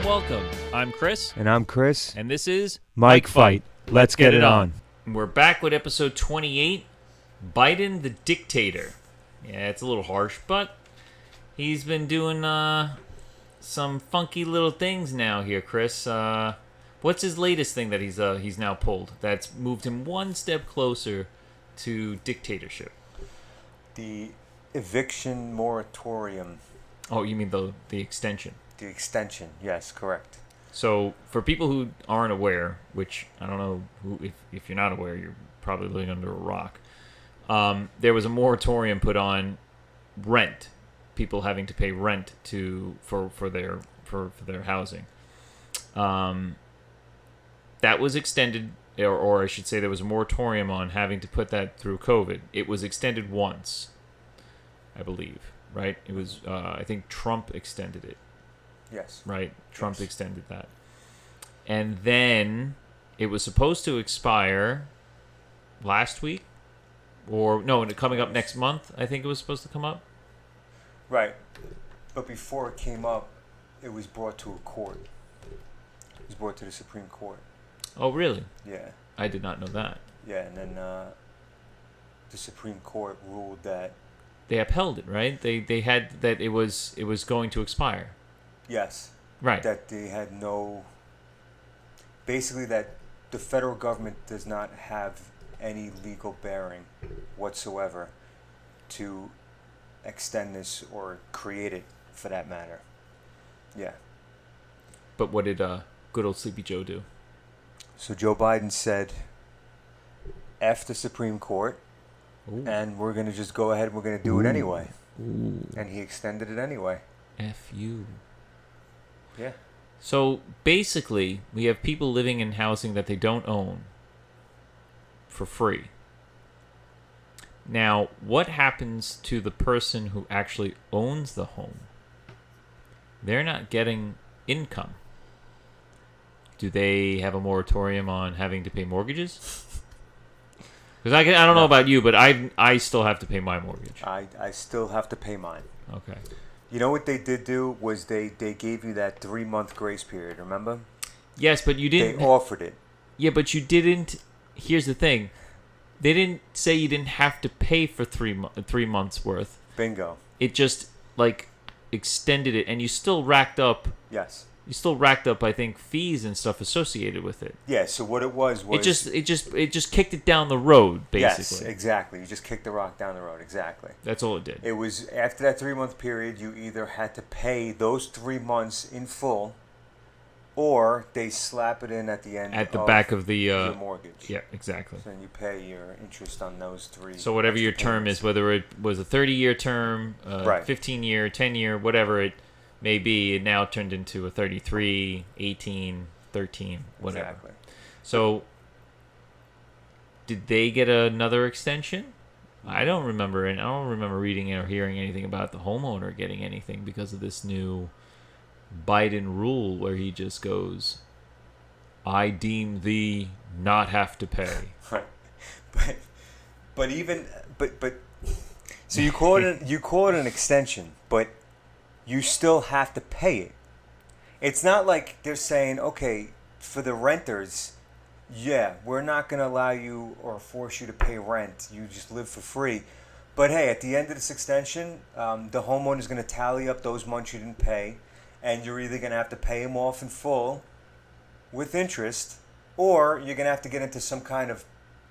welcome. I'm Chris. And I'm Chris. And this is Mike Fight. Let's get it on. We're back with episode 28, Biden the Dictator. Yeah, it's a little harsh, but he's been doing some funky little things now here, Chris. What's his latest thing that he's now pulled that's moved him one step closer to dictatorship? The eviction moratorium. Oh, you mean the extension? The extension, yes, correct. So, for people who aren't aware, which I don't know if you're not aware, you're probably living under a rock. There was a moratorium put on rent, people having to pay rent for their housing. That was extended, or I should say, there was a moratorium on having to put that through COVID. It was extended once, I believe, right? It was, I think Trump extended it. Yes. Right? Trump extended that. And then it was supposed to expire last week. Or, no, coming up next month, I think it was supposed to come up. Right. But before it came up, it was brought to a court. It was brought to the Supreme Court. Oh, really? Yeah. I did not know that. Yeah, and then the Supreme Court ruled that... They upheld it, right? They had that it was going to expire. Yes. Right. That they had no... Basically, that the federal government does not have any legal bearing whatsoever to extend this or create it, for that matter. Yeah. But what did good old Sleepy Joe do? So Joe Biden said, F the Supreme Court, Ooh. and we're going to just go ahead and we're going to do it anyway. Ooh. And he extended it anyway. F you. Yeah. So basically, we have people living in housing that they don't own for free. Now, what happens to the person who actually owns the home? They're not getting income. Do they have a moratorium on having to pay mortgages? Because I don't know about you, but I still have to pay my mortgage. I still have to pay mine. Okay. You know what they did do was they gave you that 3-month grace period, remember? Yes, but you didn't... They offered it. Yeah, but you didn't... Here's the thing. They didn't say you didn't have to pay for 3 months worth. Bingo. It just, extended it, and you still racked up... Yes. You still racked up, I think, fees and stuff associated with it. Yeah, so what it was... It just kicked it down the road, basically. Yes, exactly. You just kicked the rock down the road, exactly. That's all it did. It was, after that 3-month period, you either had to pay those 3 months in full, or they slap it in at the end at the back of the your mortgage. Yeah, exactly. So then you pay your interest on those 3. So whatever your term is, whether it was a 30-year term, right. 15-year, 10-year, whatever it may be, it now turned into a 33, 18, 13, whatever. Exactly. So did they get another extension? I don't remember, and I don't remember reading or hearing anything about the homeowner getting anything because of this new Biden rule where he just goes, I deem thee not have to pay. Right. But so you call it an extension, but you still have to pay it. It's not like they're saying, okay, for the renters, yeah, we're not going to allow you or force you to pay rent. You just live for free. But hey, at the end of this extension, the homeowner is going to tally up those months you didn't pay, and you're either going to have to pay them off in full with interest, or you're going to have to get into some kind of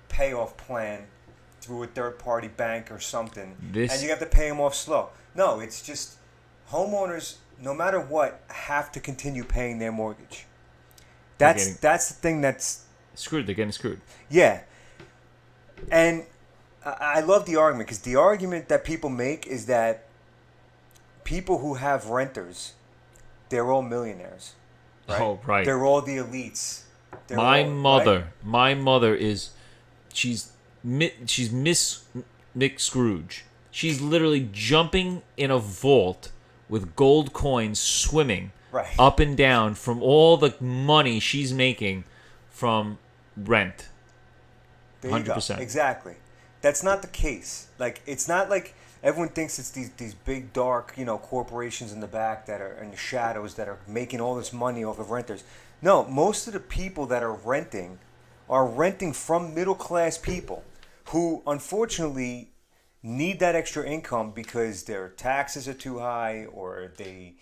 payoff plan through a third-party bank or something, and you have to pay them off slow. No, it's just homeowners, no matter what, have to continue paying their mortgage. That's the thing that's... Screwed. They're getting screwed. Yeah. And I love the argument, because the argument that people make is that people who have renters, they're all millionaires. Right? Oh, right. They're all the elites. My mother is... She's Miss Mick Scrooge. She's literally jumping in a vault with gold coins, swimming up and down from all the money she's making from rent. There 100%. You go. Exactly. That's not the case. Like, it's not like everyone thinks it's these big dark, corporations in the back that are in the shadows that are making all this money off of renters. No, most of the people that are renting from middle class people who unfortunately need that extra income because their taxes are too high, or they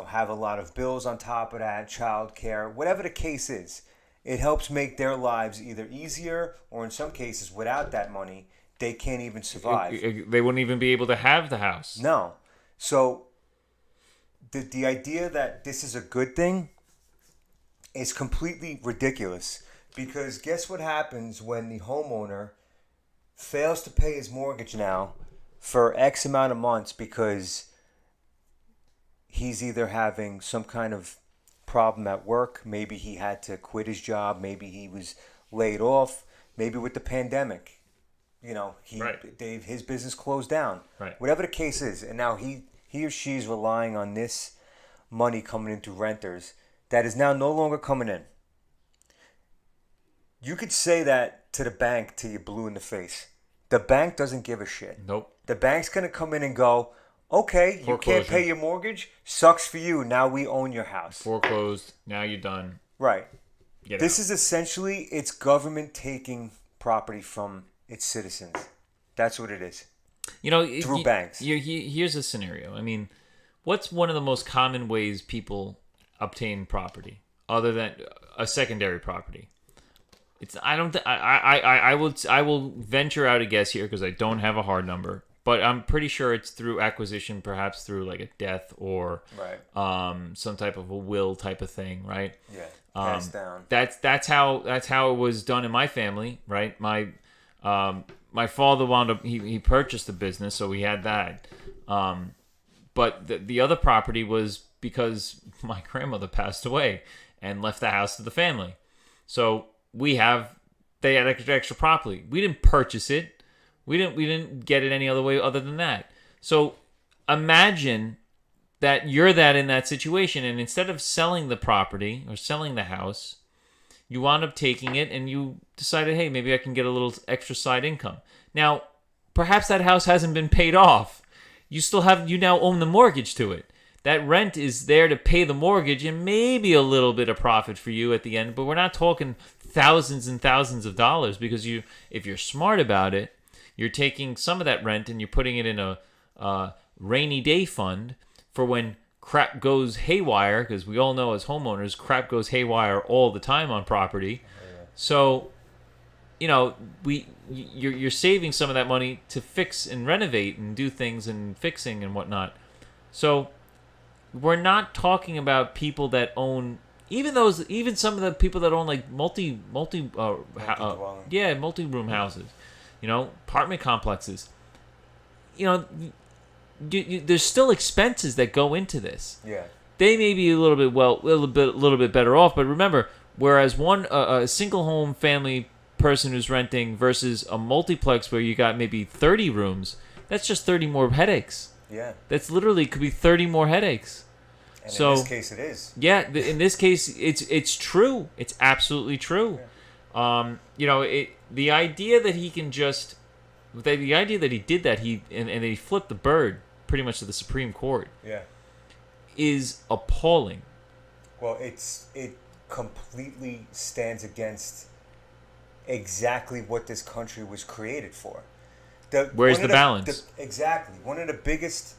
have a lot of bills on top of that, child care, whatever the case is. It helps make their lives either easier, or in some cases, without that money, they can't even survive. They wouldn't even be able to have the house. No. So the idea that this is a good thing is completely ridiculous, because guess what happens when the homeowner fails to pay his mortgage now for X amount of months because he's either having some kind of problem at work, maybe he had to quit his job, maybe he was laid off, maybe with the pandemic, his business closed down, right? Whatever the case is, and now he or she is relying on this money coming into renters that is now no longer coming in. You could say that to the bank till you're blue in the face. The bank doesn't give a shit. Nope. The bank's gonna come in and go, okay, you can't pay your mortgage? Sucks for you. Now we own your house. Foreclosed. Now you're done. Right. This is essentially, it's government taking property from its citizens. That's what it is. Through banks. Here's a scenario. I mean, what's one of the most common ways people obtain property other than a secondary property? I will venture out a guess here because I don't have a hard number. But I'm pretty sure it's through acquisition, perhaps through like a death or some type of a will type of thing, right? Yeah, passed down. That's how it was done in my family, right? My father wound up he purchased the business, so we had that. But the other property was because my grandmother passed away and left the house to the family, so they had extra property. We didn't purchase it. We didn't get it any other way other than that. So imagine that you're in that situation, and instead of selling the property or selling the house, you wound up taking it and you decided, hey, maybe I can get a little extra side income. Now, perhaps that house hasn't been paid off. You now own the mortgage to it. That rent is there to pay the mortgage and maybe a little bit of profit for you at the end, but we're not talking thousands and thousands of dollars, because if you're smart about it, you're taking some of that rent and you're putting it in a rainy day fund for when crap goes haywire, because we all know as homeowners, crap goes haywire all the time on property. Yeah. So, you're saving some of that money to fix and renovate and do things and fixing and whatnot. So we're not talking about people that own, even some of the people that own like multi-room houses. Apartment complexes. There's still expenses that go into this. Yeah. They may be a little bit better off, but remember, whereas a single home family person who's renting versus a multiplex where you got maybe 30 rooms, that's just 30 more headaches. Yeah. That's literally could be 30 more headaches. And in this case, it is. Yeah. In this case, it's true. It's absolutely true. Yeah. The idea that he can just, the idea that he did that, and he flipped the bird pretty much to the Supreme Court. Yeah. Is appalling. Well, it completely stands against exactly what this country was created for. Where's the balance? Exactly. One of the biggest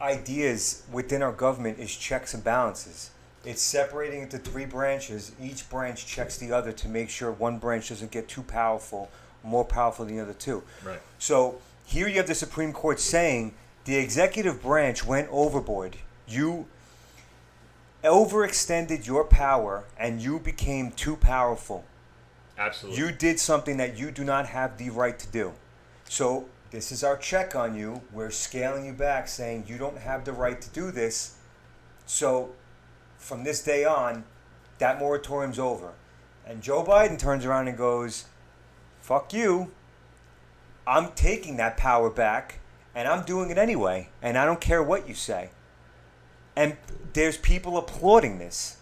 ideas within our government is checks and balances. It's separating into 3 branches. Each branch checks the other to make sure one branch doesn't get too powerful, more powerful than the other two. Right. So here you have the Supreme Court saying the executive branch went overboard. You overextended your power and you became too powerful. Absolutely. You did something that you do not have the right to do. So this is our check on you. We're scaling you back, saying you don't have the right to do this. So from this day on, that moratorium's over. And Joe Biden turns around and goes, fuck you. I'm taking that power back, and I'm doing it anyway, and I don't care what you say. And there's people applauding this.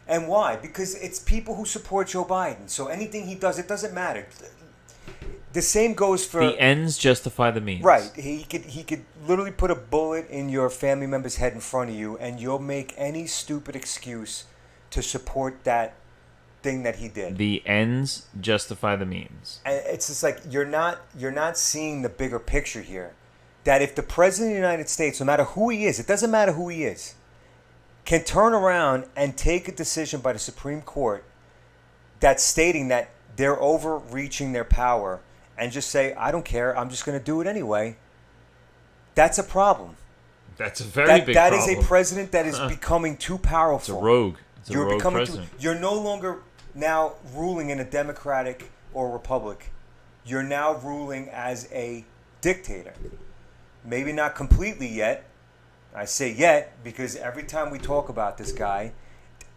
And why? Because it's people who support Joe Biden. So anything he does, it doesn't matter. the same goes for the ends justify the means. Right. He could literally put a bullet in your family member's head in front of you, and you'll make any stupid excuse to support that thing that he did. The ends justify the means. And it's just like you're not seeing the bigger picture here. That if the president of the United States, no matter who he is, it doesn't matter who he is, can turn around and take a decision by the Supreme Court that's stating that they're overreaching their power and just say, I don't care, I'm just going to do it anyway, that's a problem. That's a very big problem. That is a president that is becoming too powerful. It's a rogue. You're rogue becoming president. You're no longer now ruling in a democratic or republic. You're now ruling as a dictator. Maybe not completely yet. I say yet because every time we talk about this guy,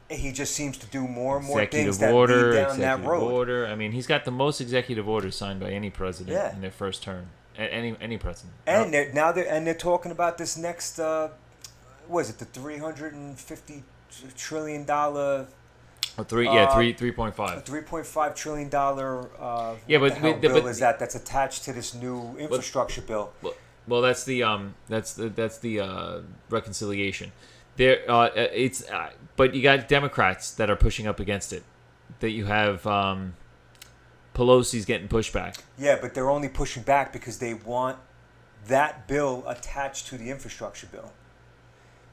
he just seems to do more and more things that lead down that road. Order. I mean, he's got the most executive orders signed by any president in their first term. Any president. And they're talking about this next. What is it? The $350 trillion. $3.5 $3.5 trillion bill is that's attached to this new infrastructure bill. Well, that's the reconciliation. But you got Democrats that are pushing up against it. That you have Pelosi's getting pushback. Yeah, but they're only pushing back because they want that bill attached to the infrastructure bill.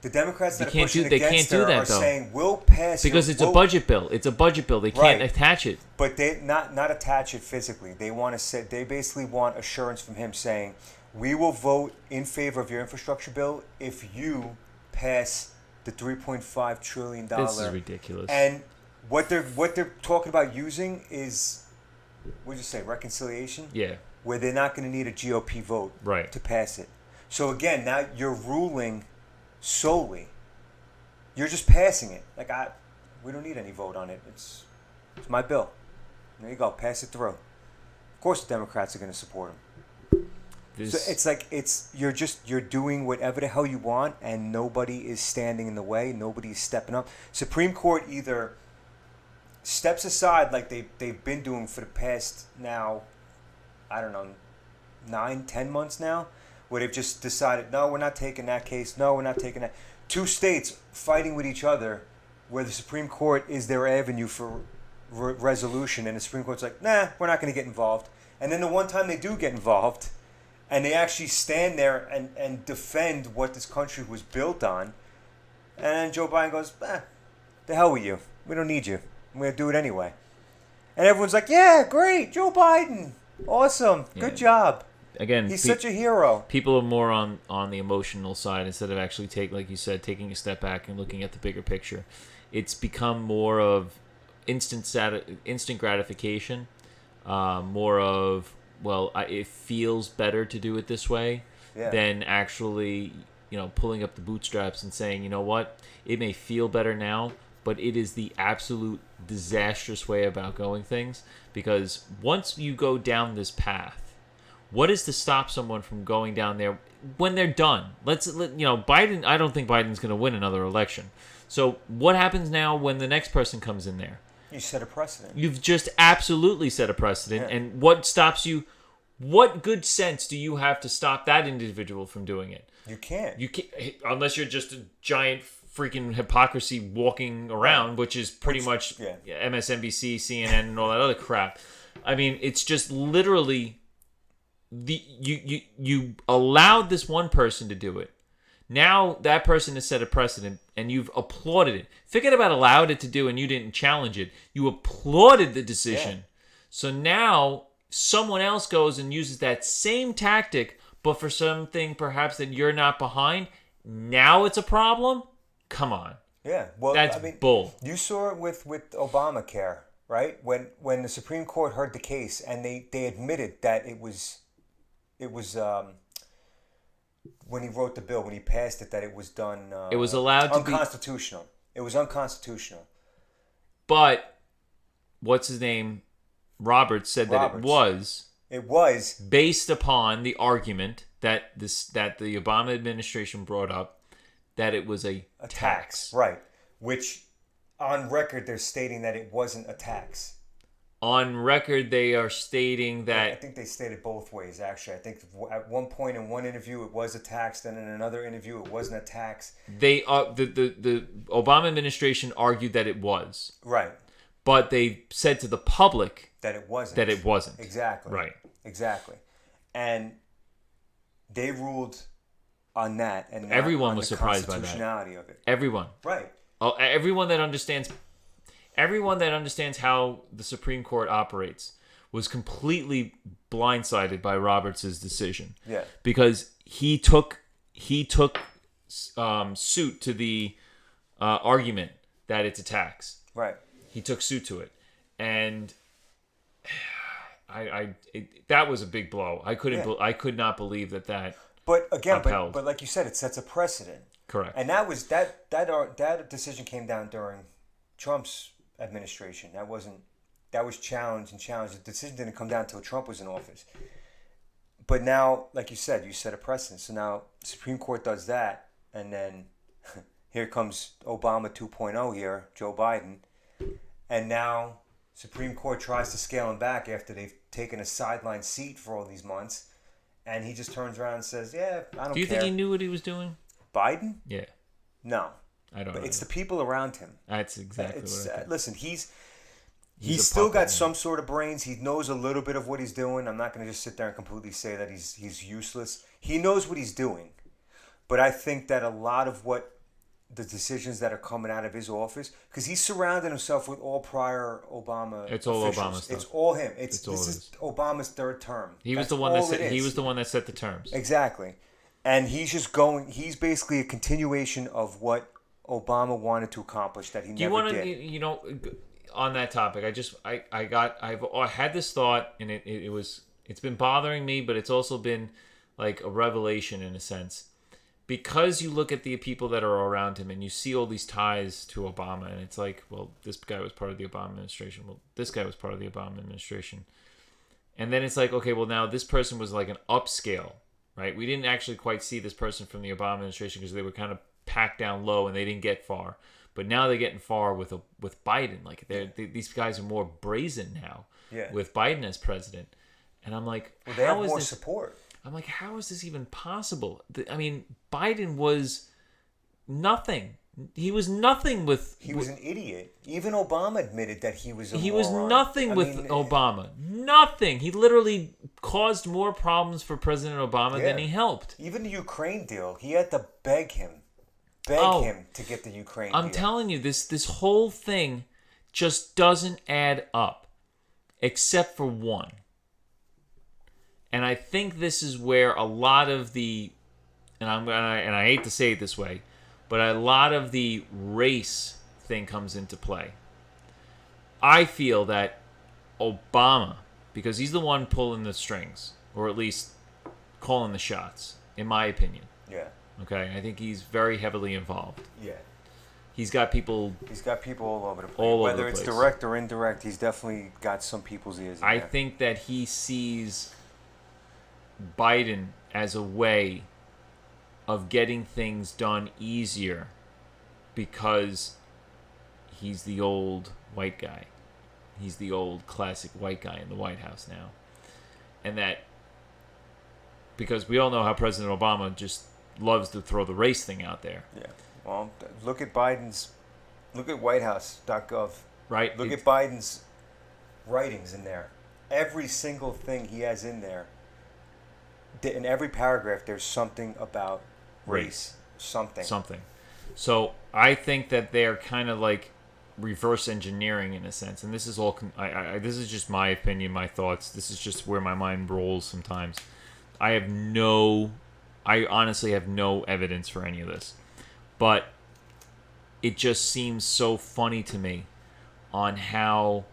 The Democrats that are pushing against her are saying, we'll pass it. Because it's a budget bill. It's a budget bill. They can't attach it. But they not attach it physically. They want to say, they basically want assurance from him saying, we will vote in favor of your infrastructure bill if you pass the $3.5 trillion. This is ridiculous. And what they're talking about using is, what did you say, reconciliation? Yeah. Where they're not going to need a GOP vote to pass it. So again, now you're ruling solely. You're just passing it. Like we don't need any vote on it. It's my bill. There you go. Pass it through. Of course, the Democrats are going to support him. So it's like you're doing whatever the hell you want, and nobody is standing in the way. Nobody is stepping up. Supreme Court either steps aside like they've been doing for the past now, I don't know, 9-10 months now, where they've just decided, no, we're not taking that case. No, we're not taking that. Two states fighting with each other, where the Supreme Court is their avenue for resolution, and the Supreme Court's like, nah, we're not going to get involved. And then the one time they do get involved, and they actually stand there and defend what this country was built on. And then Joe Biden goes, the hell with you. We don't need you. I'm going to do it anyway. And everyone's like, yeah, great. Joe Biden. Awesome. Good job. Again, he's such a hero. People are more on the emotional side instead of actually like you said, taking a step back and looking at the bigger picture. It's become more of instant gratification, more of, well, it feels better to do it this way than actually, pulling up the bootstraps and saying, you know what, it may feel better now, but it is the absolute disastrous way about going things. Because once you go down this path, what is to stop someone from going down there when they're done? Biden, I don't think Biden's going to win another election. So what happens now when the next person comes in there? You set a precedent. You've just absolutely set a precedent. Yeah. And what stops you? What good sense do you have to stop that individual from doing it? You can't. You can't, unless you're just a giant freaking hypocrisy walking around, which is pretty much MSNBC, CNN, and all that other crap. I mean, it's just literally you allowed this one person to do it. Now that person has set a precedent, and you've applauded it. Forget about allowed it to do, and you didn't challenge it. You applauded the decision. Yeah. So now someone else goes and uses that same tactic, but for something perhaps that you're not behind. Now it's a problem? Come on. Yeah. Well, that's bull. You saw it with Obamacare, right? When the Supreme Court heard the case, and they admitted that it was when he wrote the bill, when he passed it, that it was done. It was allowed to be unconstitutional. It was unconstitutional. But what's his name? Roberts said that it was. It was based upon the argument that the Obama administration brought up that it was a tax. Right? Which, on record, they're stating that it wasn't a tax. On record, they are stating I that think they stated both ways, actually. I think at one point in one interview it was a tax, then in another interview it wasn't a tax. they are the Obama administration argued that it was, Right. but they said to the public That it wasn't. that it wasn't. Exactly. Right. Exactly. And they ruled on that, and not Everyone on was the surprised by that. constitutionality of it. Everyone. Right. Everyone that understands how the Supreme Court operates was completely blindsided by Roberts' decision. Yeah. Because he took suit to the argument that it's a tax. Right. He took suit to it, and that was a big blow. I could not believe that. But again, upheld. but like you said, it sets a precedent. Correct. And that decision came down during Trump's administration. That was challenged. The decision didn't come down until Trump was in office. But now, like you said, you set a precedent. So now Supreme Court does that, and then here comes Obama 2.0 here, Joe Biden, and now Supreme Court tries to scale him back after they've taken a sideline seat for all these months, and he just turns around and says, "Yeah, I don't care." Do you think he knew what he was doing? Biden? Yeah. No. I don't know. But it's the people around him. That's exactly what I think. Listen, he's a still puppet, got man. some sort of brains. He knows a little bit of what he's doing. I'm not going to just sit there and completely say that he's useless. He knows what he's doing. But I think that a lot of what the decisions that are coming out of his office, because he's surrounded himself with all prior Obama It's all officials. Obama stuff. It's all him. It's all This it is Obama's third term. He was That's the one all that set, it he is. was the one that set the terms. Exactly. And he's just going, he's basically a continuation of what Obama wanted to accomplish that he Do you never want to, did. you know, on that topic, I had this thought, and it's been bothering me, but it's also been like a revelation in a sense. Because you look at the people that are around him and you see all these ties to Obama, and it's like, well, this guy was part of the Obama administration. Well, this guy was part of the Obama administration. And then it's like, okay, well, now this person was like an upscale, right? We didn't actually quite see this person from the Obama administration because they were kind of packed down low and they didn't get far. But now they're getting far with Biden. Like these guys are more brazen now with Biden as president. And I'm like, Well, they have how is more this? support. I'm like, how is this even possible? I mean, Biden was nothing. He was nothing with. He was an idiot. Even Obama admitted that he was a He moron. was nothing with Obama. Nothing. He literally caused more problems for President Obama than he helped. Even the Ukraine deal, he had to beg him to get the Ukraine deal. I'm telling you, this whole thing just doesn't add up, except for one. And I think this is where a lot of the, and I hate to say it this way, but a lot of the race thing comes into play. I feel that Obama, because he's the one pulling the strings, or at least calling the shots, in my opinion. Yeah. Okay, I think he's very heavily involved. Yeah. He's got people all over the place. All over Whether the it's place. direct or indirect, he's definitely got some people's ears in I there. think that he sees Biden as a way of getting things done easier because he's the old white guy. He's the old classic white guy in the White House now. And that because we all know how President Obama just loves to throw the race thing out there. Yeah. Well, look at whitehouse.gov. Right? Look at Biden's writings in there. Every single thing he has in there, in every paragraph, there's something about race. Something. So I think that they're kind of like reverse engineering in a sense, and this is all. This is just my opinion, my thoughts. This is just where my mind rolls sometimes. I honestly have no evidence for any of this, but it just seems so funny to me on how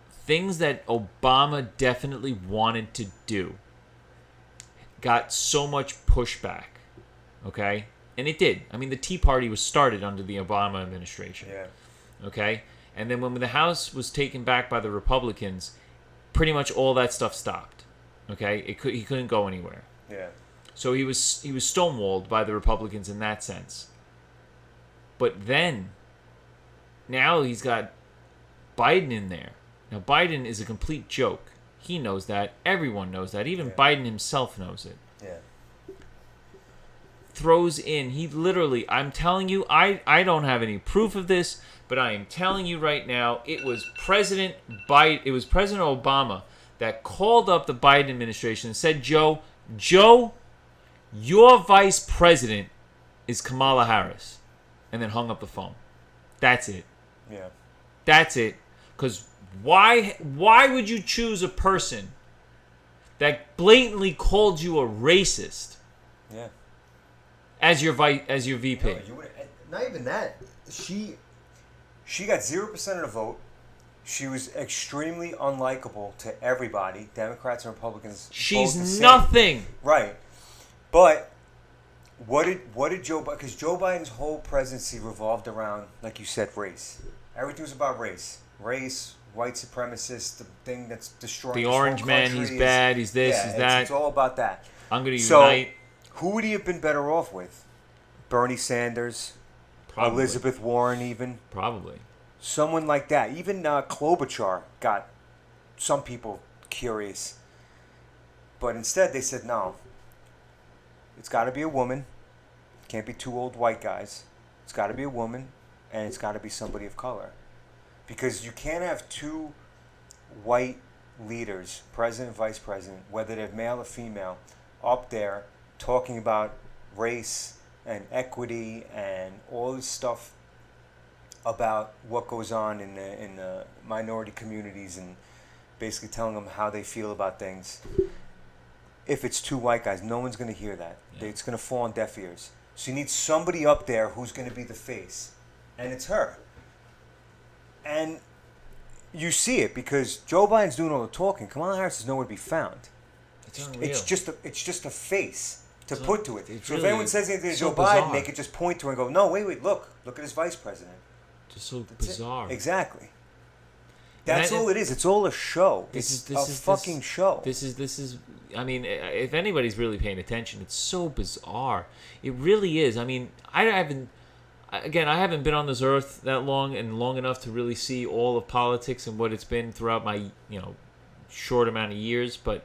things that Obama definitely wanted to do got so much pushback, okay? And it did. I mean, the Tea Party was started under the Obama administration, okay? And then when the House was taken back by the Republicans, pretty much all that stuff stopped, okay? He couldn't go anywhere. Yeah. So he was stonewalled by the Republicans in that sense. But then, now he's got Biden in there, Now, Biden is a complete joke. He knows that. Everyone knows that. Even Biden himself knows it. Yeah. Throws in, he literally, I'm telling you, I don't have any proof of this, but I am telling you right now, it was President Obama that called up the Biden administration and said, Joe, your vice president is Kamala Harris. And then hung up the phone. That's it. Yeah. That's it. Because why would you choose a person that blatantly called you a racist? Yeah. As your VP. No, not even that. She got 0% of the vote. She was extrememely unlikable to everybody, Democrats and Republicans. She's nothing. Right. But what did Joe Biden? Because Joe Biden's whole presidency revolved around, like you said, race. Everything was about race. Race, white supremacist, the thing that's destroying the this orange whole man, country he's bad, he's this, he's that. It's all about that. I'm going to unite. Who would he have been better off with? Bernie Sanders, Probably. Elizabeth Warren, even Probably. someone like that. Even Klobuchar got some people curious, but instead they said no. It's got to be a woman. Can't be two old white guys. It's got to be a woman, and it's got to be somebody of color, because you can't have two white leaders, president, vice president, whether they're male or female, up there talking about race and equity and all this stuff about what goes on in the minority communities, and basically telling them how they feel about things. If it's two white guys, no one's going to hear that. Yeah. It's going to fall on deaf ears. So you need somebody up there who's going to be the face, and it's her. And you see it because Joe Biden's doing all the talking. Kamala Harris is nowhere to be found. It's just a face to put to it. So really, if anyone says anything to Joe Biden, they could just point to her and go, "No, wait, look at his vice president." Just so bizarre. Exactly. That's all it is. It's all a show. It's a fucking show. This is. I mean, if anybody's really paying attention, it's so bizarre. It really is. I mean, I haven't been on this earth that long and long enough to really see all of politics and what it's been throughout my, short amount of years, but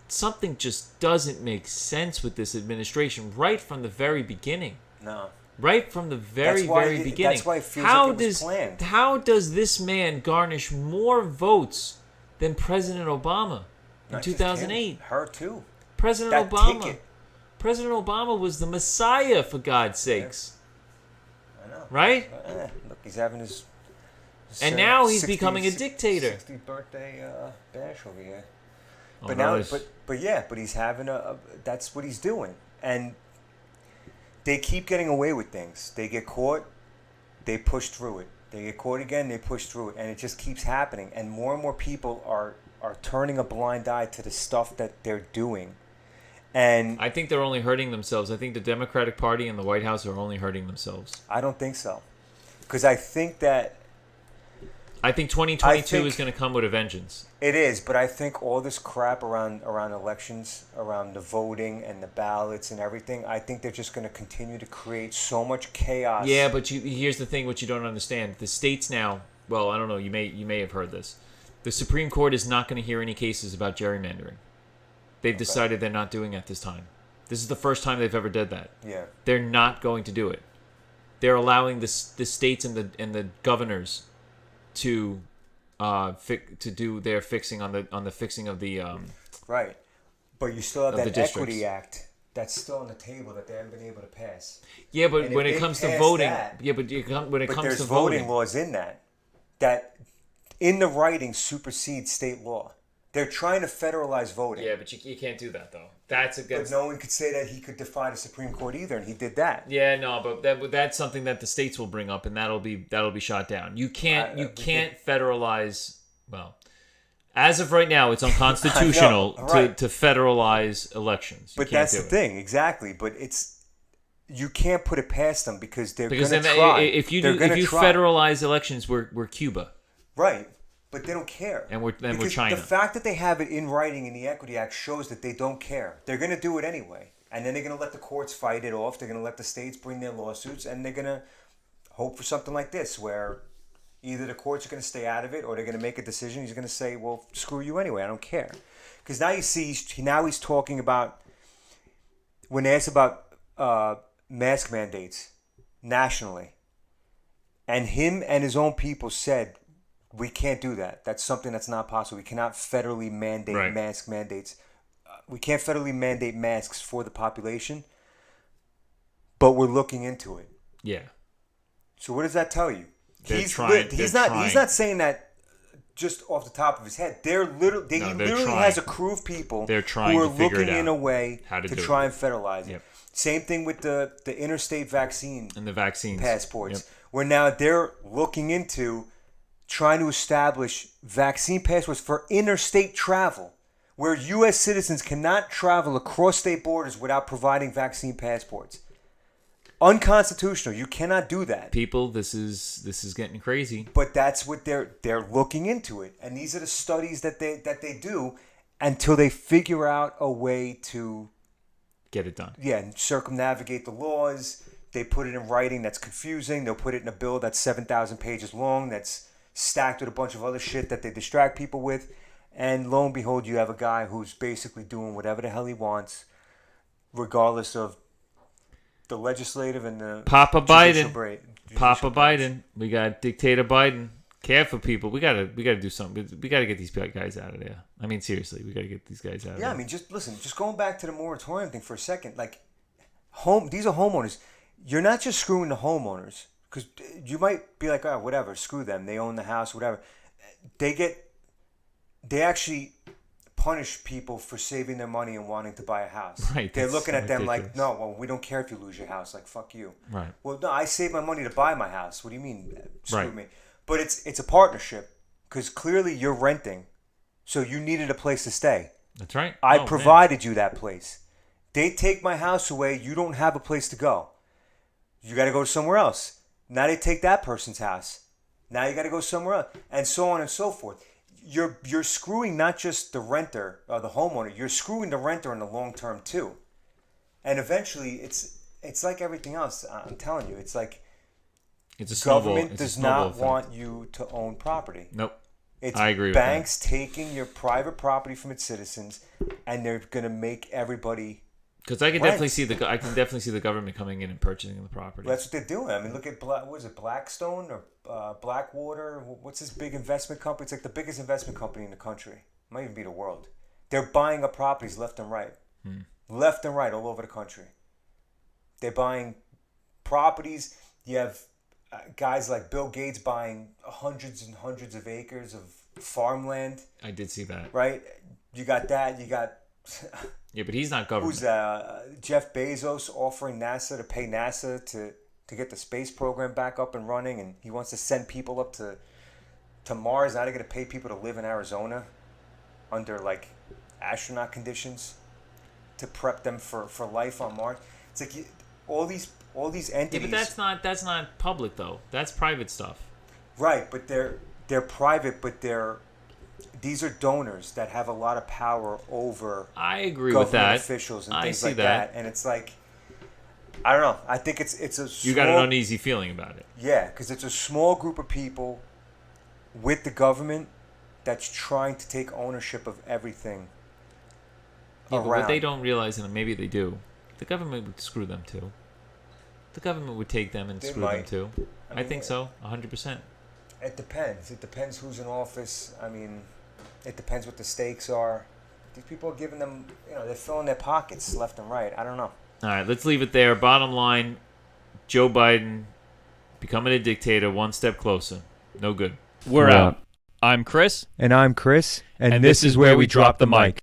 something just doesn't make sense with this administration right from the very beginning. No. Right from the very beginning. That's why it feels like it was planned. How does this man garnish more votes than President Obama in 2008? Her too. President Obama was the Messiah, for God's sakes. Yeah. I know. Right? Look, he's having his and now he's becoming a dictator. 60th birthday bash over here. But but he's having that's what he's doing. And they keep getting away with things. They get caught, they push through it. They get caught again, they push through it. And it just keeps happening. And more people are turning a blind eye to the stuff that they're doing. And I think they're only hurting themselves. I think the Democratic Party and the White House are only hurting themselves. I don't think so. Because I think 2022 is going to come with a vengeance. It is, but I think all this crap around elections, around the voting and the ballots and everything, I think they're just going to continue to create so much chaos. Yeah, but here's the thing: what you don't understand, the states now. Well, I don't know. You may have heard this. The Supreme Court is not going to hear any cases about gerrymandering. They've decided they're not doing it this time. This is the first time they've ever did that. Yeah, they're not going to do it. They're allowing the states and the governors to do their fixing on the fixing of the right, but you still have that Equity Act that's still on the table that they haven't been able to pass. Yeah, but when it comes to voting, there's voting laws in that in the writing supersedes state law. They're trying to federalize voting. Yeah, but you can't do that though. That's against. But no one could say that he could defy the Supreme Court either, and he did that. Yeah, no, but that's something that the states will bring up, and that'll be shot down. You can't federalize. Well, as of right now, it's unconstitutional to federalize elections. But that's the thing, exactly. But you can't put it past them because they're going to try. If you federalize elections, we're Cuba. Right. But they don't care. And we're China. The fact that they have it in writing in the Equity Act shows that they don't care. They're going to do it anyway. And then they're going to let the courts fight it off. They're going to let the states bring their lawsuits. And they're going to hope for something like this where Either the courts are going to stay out of it, or they're going to make a decision. He's going to say, "Well, screw you anyway. I don't care." Because now you see, now he's talking about when asked about mask mandates nationally, and him and his own people said, "We can't do that. That's something that's not possible. We cannot federally mandate mask mandates. We can't federally mandate masks for the population, but we're looking into it." Yeah. So what does that tell you? He's He's not saying that just off the top of his head. He literally has a crew of people who are looking in a way to try and federalize it. Yep. Same thing with the interstate vaccine and the vaccines passports, yep. where now they're looking into trying to establish vaccine passports for interstate travel, where U.S. citizens cannot travel across state borders without providing vaccine passports. Unconstitutional. You cannot do that. People, this is getting crazy. But that's what they're looking into it, and these are the studies that they do until they figure out a way to get it done. Yeah, and circumnavigate the laws. They put it in writing that's confusing. They'll put it in a bill that's 7,000 pages long, that's stacked with a bunch of other shit that they distract people with, and lo and behold, you have a guy who's basically doing whatever the hell he wants, regardless of the legislative and the Papa Biden. Biden. We got Dictator Biden. Careful, people. We gotta do something. We gotta get these guys out of there. I mean, seriously, we gotta get these guys out of there. Yeah, I mean, just listen. Just going back to the moratorium thing for a second. Like, these are homeowners. You're not just screwing the homeowners, because you might be like, oh, whatever, screw them. They own the house, whatever. They actually punish people for saving their money and wanting to buy a house. Right. They're looking at them ridiculous. like, no, well, we don't care if you lose your house. Like, fuck you. Right. Well, no, I saved my money to buy my house. What do you mean, screw me? Right. But it's a partnership, because clearly you're renting, so you needed a place to stay. That's right. I provided you that place. They take my house away. You don't have a place to go. You got to go somewhere else. Now they take that person's house. Now you got to go somewhere else, and so on and so forth. You're screwing not just the renter or the homeowner. You're screwing the renter in the long term too. And eventually, it's like everything else. I'm telling you, it's like government does not want you to own property. Nope. It's I agree with that. Banks taking your private property from its citizens, and they're going to make everybody. Because I can definitely see the government coming in and purchasing the property. That's what they're doing. I mean, look at Blackstone or Blackwater? What's this big investment company? It's like the biggest investment company in the country. It might even be the world. They're buying up properties left and right, left and right all over the country. They're buying properties. You have guys like Bill Gates buying hundreds and hundreds of acres of farmland. I did see that. Right? You got that. You got. Yeah, but he's not government. Who's Jeff Bezos offering NASA to pay NASA to get the space program back up and running, and he wants to send people up to Mars. Now they're going to pay people to live in Arizona under like astronaut conditions to prep them for life on Mars. It's like all these entities. Yeah, but that's not public though. That's private stuff. Right, but they're private, but these are donors that have a lot of power over. I agree with that. Officials and things like that. And it's like, I don't know. I think it's a. You got an uneasy feeling about it. Yeah, because it's a small group of people with the government that's trying to take ownership of everything. Yeah, but what they don't realize, and maybe they do, the government would screw them too. The government would take them and screw them too. I think so, 100%. It depends. It depends who's in office. I mean, it depends what the stakes are. These people are giving them, they're filling their pockets left and right. I don't know. All right, let's leave it there. Bottom line, Joe Biden becoming a dictator one step closer. No good. We're out. I'm Chris. And I'm Chris. And this is where we drop the mic.